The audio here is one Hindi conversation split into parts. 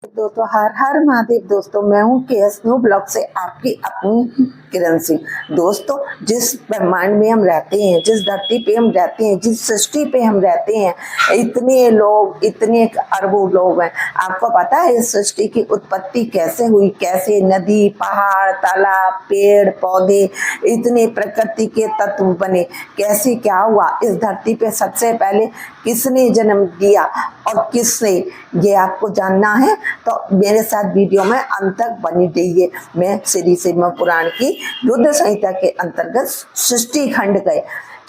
दोस्तों हर हर महादेव। दोस्तों मैं हूँ केएस न्यू ब्लॉग से आपकी अपनी किरण सिंह। दोस्तों जिस ब्रह्मांड में हम रहते हैं, जिस धरती पे हम रहते हैं, जिस सृष्टि पे हम रहते हैं, इतने लोग, इतने अरबों लोग हैं। आपको पता है इस सृष्टि की उत्पत्ति कैसे हुई? कैसे नदी, पहाड़, तालाब, पेड़ पौधे, इतने प्रकृति के तत्व बने? कैसे क्या हुआ? इस धरती पे सबसे पहले किसने जन्म दिया और किसने, ये आपको जानना है तो मेरे साथ वीडियो में अंत तक बनी रहिए। मैं श्री शिव पुराण की रुद्र संहिता के अंतर्गत सृष्टि खंड के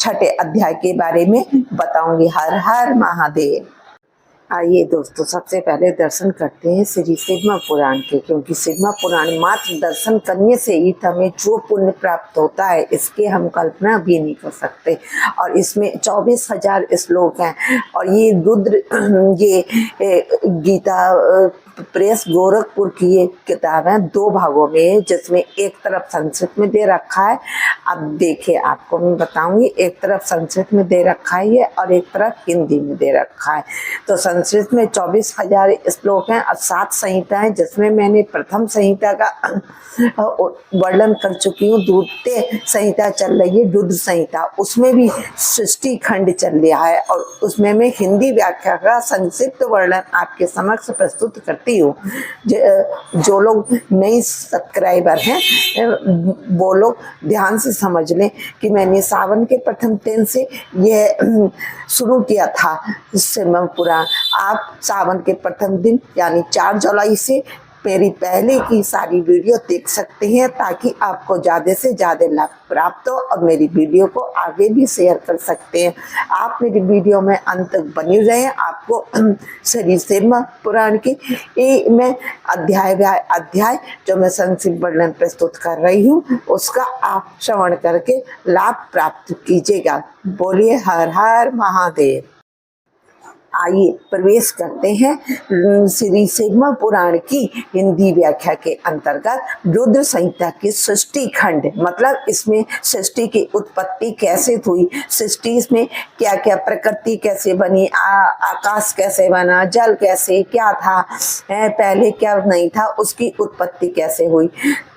छठे अध्याय के बारे में बताऊंगी। हर हर महादेव। आइए दोस्तों, सबसे पहले दर्शन करते हैं श्री शिव पुराण के, क्योंकि शिव पुराण मात्र दर्शन करने से ही हमें जो पुण्य प्राप्त होता है इसके हम कल्पना भी नहीं कर सकते। और इसमें 24,000 श्लोक हैं। और ये रुद्र ये गीता प्रेस गोरखपुर की ये किताब है, 2 भागों में, जिसमें एक तरफ संस्कृत में दे रखा है। अब देखिए, आपको मैं बताऊंगी, एक तरफ संस्कृत में दे रखा है ये और एक तरफ हिंदी में दे रखा है। तो संस्कृत में 24,000 श्लोक हैं और 7 संहिताएं, जिसमें मैंने प्रथम संहिता का वर्णन कर चुकी हूँ। द्वितीय संहिता चल रही है रुद्र संहिता, उसमें भी सृष्टि खंड चल रहा है और उसमें मैं हिंदी व्याख्या का संक्षिप्त वर्णन आपके समक्ष प्रस्तुत करती हूँ। जो लोग नई सब्सक्राइबर हैं वो लोग ध्यान से समझ लें कि मैंने सावन के प्रथम दिन से यह शुरू किया था शिव पुराण। आप सावन के प्रथम दिन यानी 4 जुलाई से मेरी पहले की सारी वीडियो देख सकते हैं, ताकि आपको ज़्यादा से ज़्यादा लाभ प्राप्त हो और मेरी वीडियो को आगे भी शेयर कर सकते हैं। आप मेरी वीडियो में अंत तक बनी रहें। आपको श्री शिव पुराण की मैं अध्याय जो मैं संक्षिप्त वर्णन प्रस्तुत कर रही हूँ उसका आप श्रवण करके लाभ प्राप्त कीजिएगा। बोलिए हर हर महादेव। आइए प्रवेश करते हैं श्री शिव पुराण की हिंदी व्याख्या के अंतर्गत रुद्र संहिता की सृष्टि खंड। मतलब इसमें सृष्टि की उत्पत्ति कैसे हुई, सृष्टि में क्या क्या, प्रकृति कैसे बनी, आकाश कैसे बना, जल कैसे, क्या था पहले, क्या नहीं था, उसकी उत्पत्ति कैसे हुई,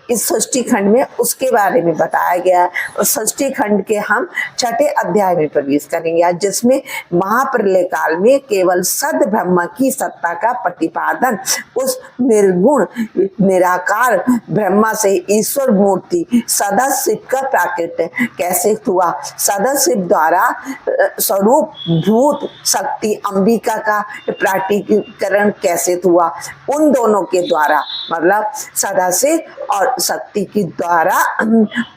इस सृष्टि खंड में उसके बारे में बताया गया है। और सृष्टि खंड के हम छठे अध्याय में प्रवेश करेंगे, जिसमें महाप्रलय काल में केवल सद ब्रह्म की सत्ता का प्रतिपादन, उस निर्गुण निराकार ब्रह्मा से ईश्वर मूर्ति सदाशिव का प्राकट्य कैसे हुआ, सदाशिव द्वारा स्वरूप भूत शक्ति अंबिका का प्राटिकरण कैसे हुआ, उन दोनों के द्वारा, मतलब सदाशिव और शक्ति के द्वारा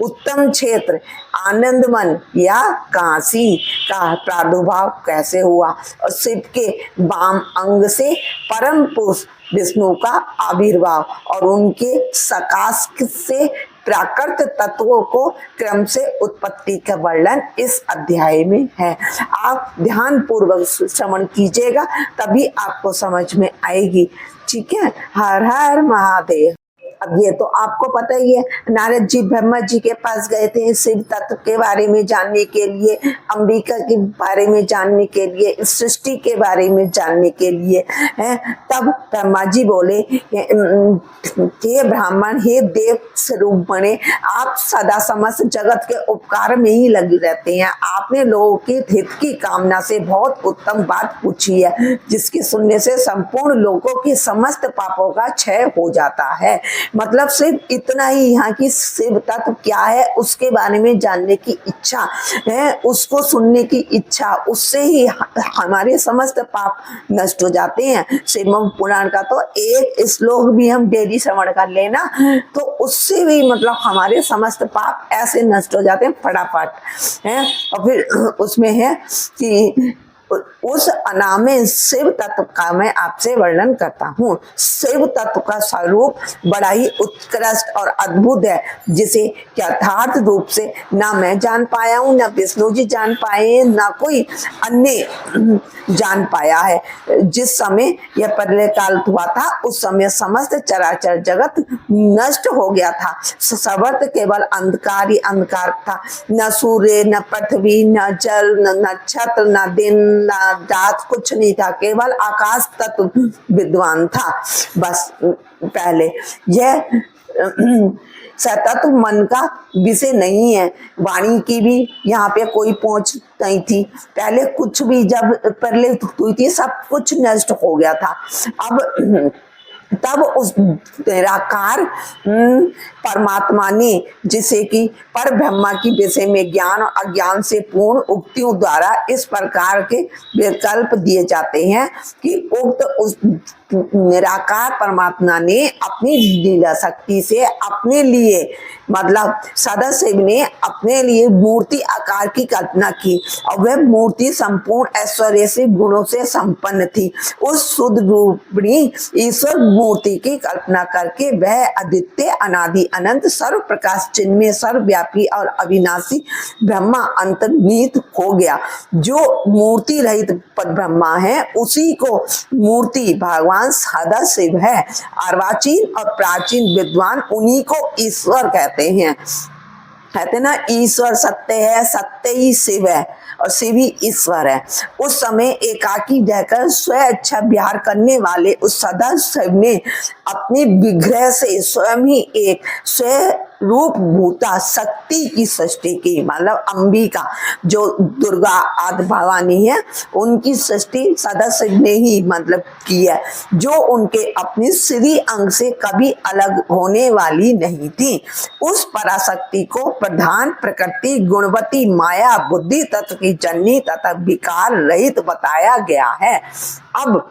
उत्तम क्षेत्र आनंदवन या काशी का प्रादुर्भाव कैसे हुआ, और शिव के वाम अंग से परम पुरुष विष्णु का आविर्भाव और उनके सकाश से प्राकृत तत्वों को क्रम से उत्पत्ति का वर्णन इस अध्याय में है। आप ध्यान पूर्वक श्रवण कीजिएगा, तभी आपको समझ में आएगी। ठीक है, हर हर महादेव। अब ये तो आपको पता ही है, नारद जी ब्रह्मा जी के पास गए थे शिव तत्व के बारे में जानने के लिए, अंबिका के बारे में जानने के लिए, इस सृष्टि के बारे में जानने के लिए है। तब ब्रह्मा जी बोले, हे ब्राह्मण, हे देव स्वरूप बने, आप सदा समस्त जगत के उपकार में ही लगे रहते हैं। आपने लोगों के हित की कामना से बहुत उत्तम बात पूछी है, जिसके सुनने से संपूर्ण लोगों के समस्त पापों का क्षय हो जाता है। मतलब सिर्फ इतना ही, यहाँ की शिव तत्व क्या है उसके बारे में जानने की इच्छा है, उसको सुनने की इच्छा, उससे ही हमारे समस्त पाप नष्ट हो जाते हैं। शिव पुराण का तो एक श्लोक भी हम डेली श्रवण कर लेना तो उससे भी मतलब हमारे समस्त पाप ऐसे नष्ट हो जाते हैं फटाफट है। और फिर उसमें है कि उस अनामे शिव तत्व का मैं आपसे वर्णन करता हूँ। शिव तत्व का स्वरूप बड़ा ही उत्कृष्ट और अद्भुत है, जिसे यथार्थ रूप से ना मैं जान पाया हूँ, ना विष्णु जी जान पाए, ना कोई अन्य जान पाया है। जिस समय यह प्रलय काल हुआ था उस समय समस्त चराचर जगत नष्ट हो गया था। सर्वत्र केवल अंधकार ही अंधकार था, न सूर्य, न पृथ्वी, न जल, न नक्षत्र, न दिन, न जात कुछ नहीं था, केवल आकाश तत्व विद्वान था बस। पहले यह सतत मन का विषय नहीं है, वाणी की भी यहाँ पे कोई पहुंच नहीं थी। पहले कुछ भी जब प्रलय हुई थी सब कुछ नष्ट हो गया था। अब तब उस निराकार परमात्मा ने, जिसे कि पर ब्रह्मा की विषय में ज्ञान और अज्ञान से पूर्ण उक्तियों द्वारा इस प्रकार के विकल्प दिए जाते हैं कि उक्त उस निराकार परमात्मा ने अपनी लीला शक्ति से अपने लिए, मतलब सदाशिव ने अपने लिए मूर्ति आकार की कल्पना की और वह मूर्ति संपूर्ण ऐश्वर्य से गुणों से संपन्न थी। उस शुद्ध रूपिणी ईश्वर मूर्ति की कल्पना करके वह अद्वितीय अनादि अनंत सर्व प्रकाश चिन्मय सर्वव्यापी और अविनाशी ब्रह्मा अंतर्निहित हो गया। जो मूर्ति रहित ब्रह्मा है उसी को मूर्ति भगवान सदाशिव है। अर्वाचीन और प्राचीन विद्वान उन्हीं को ईश्वर कहते हैं। कहते ना ईश्वर सत्य है, सत्य ही शिव है और शिव ही ईश्वर है। उस समय एकाकी रहकर स्वयं इच्छा विहार करने वाले उस सदाशिव ने अपने विग्रह से स्वयं ही एक स्वयं रूप भूता शक्ति की सृष्टि की, मतलब अंबिका जो दुर्गा आदि भवानी है उनकी सृष्टि सदाशिव ने ही मतलब की है, जो उनके अपने श्री अंग से कभी अलग होने वाली नहीं थी। उस पराशक्ति को प्रधान प्रकृति गुणवती माया बुद्धि तत्व की जननी तथा विकार रहित बताया गया है। अब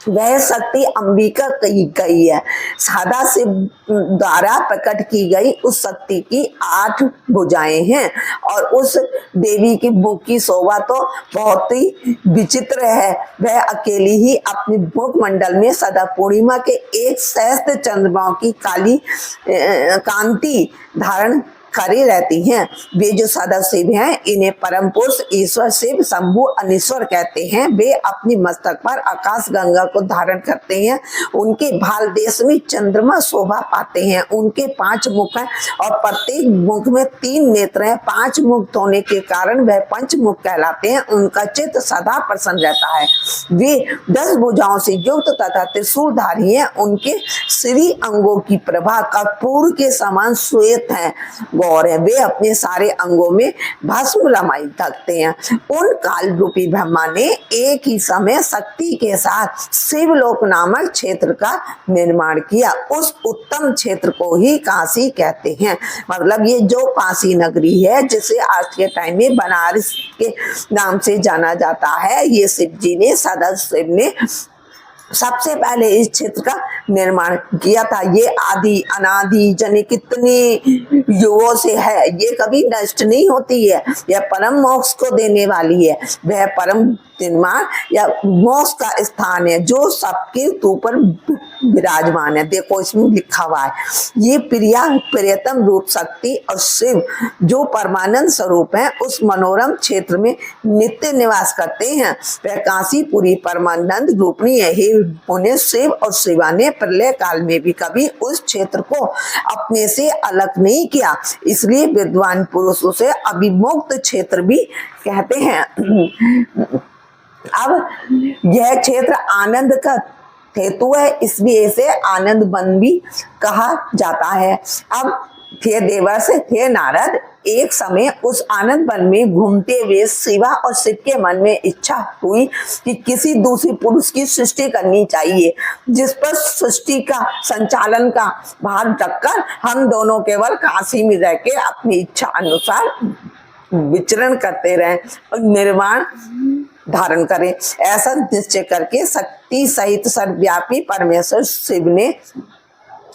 वह शक्ति अंबिका कही गई है। सदाशिव द्वारा प्रकट की गई उस शक्ति की 8 भुजाएं हैं और उस देवी की मुख की शोभा तो बहुत ही विचित्र है। वह अकेली ही अपने मुख मंडल में सदा पूर्णिमा के एक सहस्त्र चंद्रमाओं की काली कांति धारण खड़ी रहती हैं। वे जो सदाशिव हैं इन्हें परम पुरुष ईश्वर शिव शंभु अनीश्वर कहते हैं। वे अपनी मस्तक पर आकाश गंगा को धारण करते हैं। उनके भाल देश में चंद्रमा शोभा पाते हैं। उनके 5 मुख हैं और प्रत्येक मुख में 3 नेत्र हैं। 5 मुख होने के कारण वह पंचमुख कहलाते हैं। उनका चित्त सदा प्रसन्न रहता है। वे 10 भुजाओं से युक्त तथा त्रिशूलधारी हैं। उनके श्री अंगों की प्रभा कपूर के समान श्वेत है, गौर है। वे अपने सारे अंगों में भस्म रमाई थकते हैं। उन काल रूपी ब्रह्मा ने एक ही समय शक्ति के साथ शिवलोक नामक क्षेत्र का निर्माण किया। उस उत्तम क्षेत्र को ही काशी कहते हैं। मतलब ये जो काशी नगरी है जिसे आज के टाइम में बनारस के नाम से जाना जाता है, ये शिव जी ने सदाशिव ने सबसे पहले इस क्षेत्र का निर्माण किया था। ये आदि अनादि जने कितने युगों से है, ये कभी नष्ट नहीं होती है। यह परम मोक्ष को देने वाली है। वह परम निर्माण या मोक्ष का स्थान है जो सबके ऊपर विराजमान है। देखो इसमें लिखा हुआ है, ये प्रिया प्रियतम रूप शक्ति और शिव जो परमानंद स्वरूप है उस मनोरम क्षेत्र में नित्य निवास करते हैं। वह काशीपुरी परमानंद रूपणी है। हे उन्हें शिव और शिवा ने प्रलय काल में भी कभी उस क्षेत्र को अपने से अलग नहीं किया, इसलिए विद्वान पुरुषों से अभिमुक्त क्षेत्र भी कहते हैं। अब यह क्षेत्र आनंद का हेतु है, इसलिए इसे आनंद वन भी कहा जाता है। अब थे देवर्ष थे नारद, एक समय उस आनंद वन में घूमते हुए शिवा और शिव के मन में इच्छा हुई कि किसी दूसरे पुरुष की सृष्टि करनी चाहिए जिस पर सृष्टि का संचालन का भार रखकर हम दोनों केवल काशी में रह के अपनी इच्छा अनुसार विचरण करते रहें और निर्वाण धारण करें। ऐसा निश्चय करके शक्ति सहित सर्वव्यापी परमेश्वर शिव ने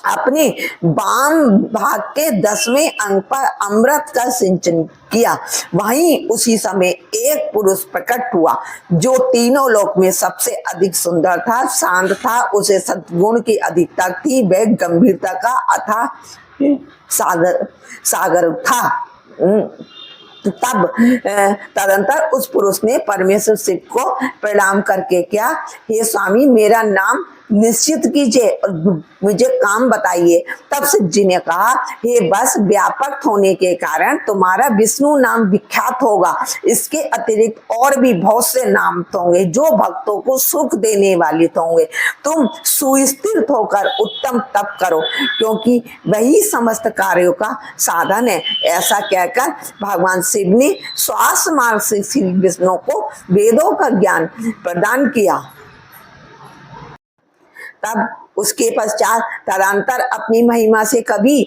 अपने वाम भाग के 10वें अंग पर अमृत का सिंचन किया। वहीं उसी समय एक पुरुष प्रकट हुआ जो तीनों लोक में सबसे अधिक सुंदर था, शांत था, उसे सद्गुण की अधिकता थी, वह गंभीरता का अथाह सागर था। तब तदंतर उस पुरुष ने परमेश्वर शिव को प्रणाम करके क्या, हे स्वामी मेरा नाम निश्चित कीजिए और मुझे काम बताइए। तब शिव जी ने कहा, हे बस व्यापक होने के कारण तुम्हारा विष्णु नाम विख्यात होगा, इसके अतिरिक्त और भी बहुत से नाम होंगे जो भक्तों को सुख देने वाले होंगे। तुम सुस्थिर होकर उत्तम तप करो, क्योंकि वही समस्त कार्यों का साधन है। ऐसा कहकर भगवान शिव ने श्वास मार्ग से श्री विष्णु को वेदों का ज्ञान प्रदान किया। तब उसके पश्चात तदंतर अपनी महिमा से कभी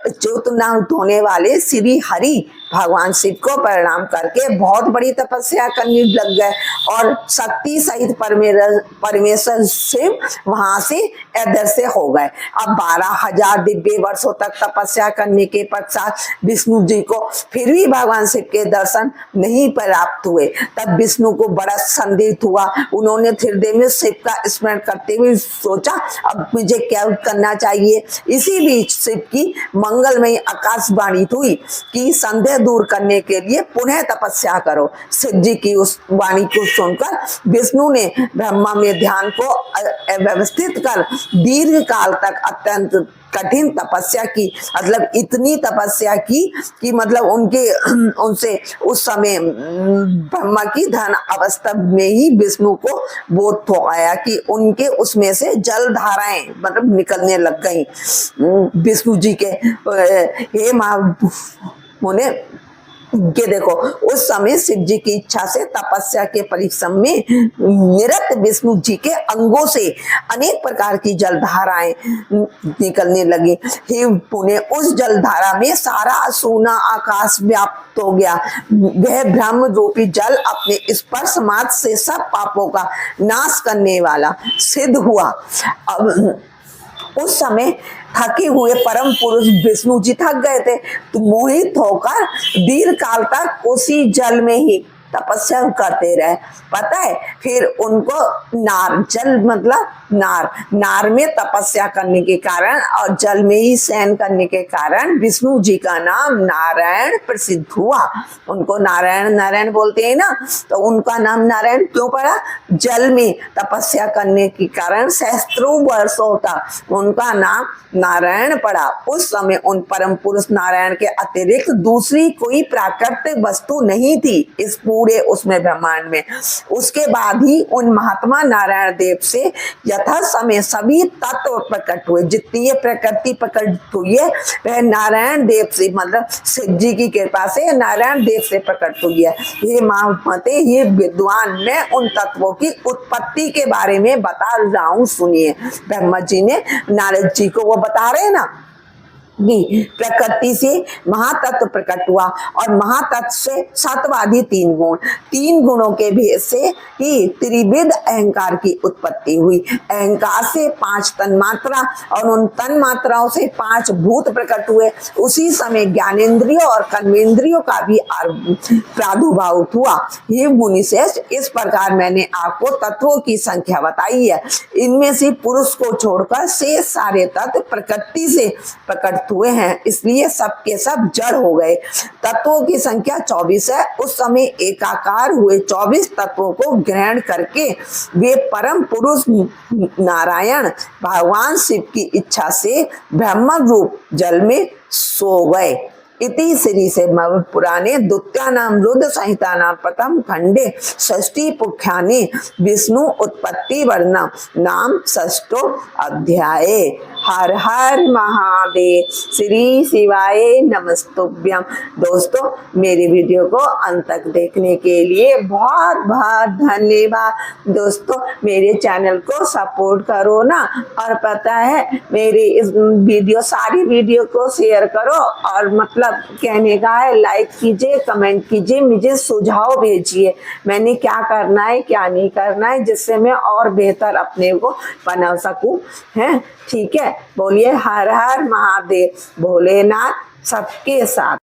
च्युत न होने वाले श्री हरि भगवान शिव को प्रणाम करके बहुत बड़ी तपस्या करने लग गए और शक्ति सहित परमेश्वर शिव वहां से अदृश्य हो गए। अब 12,000 दिव्य वर्षों तक तपस्या करने के पश्चात विष्णु जी को फिर भी भगवान शिव के दर्शन नहीं प्राप्त हुए। तब विष्णु को बड़ा संदेह हुआ। उन्होंने हृदय में शिव का स्मरण करते हुए सोचा, अब मुझे क्या करना चाहिए। इसी बीच शिव की मंगलमयी आकाशवाणी हुई कि संदेह दूर करने के लिए पुनः तपस्या करो। शिव जी की उस वाणी को सुनकर विष्णु ने ब्रह्मा में ध्यान को व्यवस्थित कर दीर्घ काल तक अत्यंत कठिन तपस्या की। मतलब इतनी तपस्या की कि मतलब उनसे उस समय ब्रह्मा की ध्यान अवस्था में ही विष्णु को बोध हो आया कि उनके उसमें से जल धाराएं मतलब निकलने लग गई। विष्णु जी के हे मुने ये देखो, उस समय शिव जी की इच्छा से तपस्या के परिश्रम में निरत विष्णु जी के अंगों से अनेक प्रकार की जलधाराएं निकलने लगी। हे पुणे, उस जलधारा में सारा सोना आकाश व्याप्त हो गया। वह ब्रह्म रूपी जल अपने स्पर्श मात्र से सब पापों का नाश करने वाला सिद्ध हुआ। अब उस समय थके हुए परम पुरुष विष्णु जी थक गए थे, तो मोहित होकर दीर्घ काल तक उसी जल में ही तपस्या करते रहे। पता है, फिर उनको नार, जल मतलब नार में तपस्या करने के कारण और जल में ही शयन करने के कारण विष्णु जी का नाम नारायण प्रसिद्ध हुआ। उनको नारायण बोलते हैं ना, तो उनका नाम नारायण क्यों पड़ा? जल में तपस्या करने के कारण सहस्त्रों वर्षों तक उनका नाम नारायण पड़ा। उस समय उन परम पुरुष नारायण के अतिरिक्त दूसरी कोई प्राकृतिक वस्तु नहीं थी इस पूरे उसमें ब्रह्मांड में। उसके बाद ही उन महात्मा नारायण देव से यथा समय सभी तत्व प्रकट हुए। जितनी ये प्रकृति प्रकट हुई है वह नारायण देव से, मतलब शिव जी की कृपा से नारायण देव से प्रकट हुई है। ये महामते, ये विद्वान, मैं उन तत्वों की उत्पत्ति के बारे में बता रहा हूँ, सुनिए। ब्रह्मा जी ने नारद जी को वो बता रहे हैं ना कि प्रकृति से महातत्व प्रकट हुआ और महातत्व से सत्वादि 3 गुण, 3 गुणों के भेद से ही त्रिविध अहंकार की उत्पत्ति हुई। अहंकार से 5 तन्मात्रा और उन तन्मात्राओं से 5 भूत प्रकट हुए। उसी समय ज्ञानेंद्रियों और कर्मेंद्रियों का भी प्रादुर्भाव हुआ। ये मुनिश्रेष्ठ, इस प्रकार मैंने आपको तत्वों की संख्या बताई है। इनमें से पुरुष को छोड़कर शेष सारे तत्व प्रकृति से प्रकट हुए हैं, इसलिए सबके सब जड़ हो गए। तत्वों की संख्या 24 है। उस समय एकाकार हुए 24 तत्वों को ग्रहण करके वे परम पुरुष नारायण भगवान शिव की इच्छा से ब्रह्म रूप जल में सो गए। इति श्री से पुराणे द्वितीयानाम रुद्र संहितानाम प्रथम खंडे षष्ठी पुख्याने विष्णु उत्पत्ति वर्णन नाम षष्ठो अध्याय। हर हर महादेव, श्री शिवाय नमस्तुभ्यम। दोस्तों, मेरी वीडियो को अंत तक देखने के लिए बहुत बहुत धन्यवाद। दोस्तों, मेरे चैनल को सपोर्ट करो ना, और पता है मेरी इस वीडियो, सारी वीडियो को शेयर करो, और मतलब कहने का है लाइक कीजिए, कमेंट कीजिए, मुझे सुझाव भेजिए मैंने क्या करना है क्या नहीं करना है, जिससे मैं और बेहतर अपने को बना सकूं। है ठीक है, बोलिए हर हर महादेव, भोलेनाथ सबके साथ।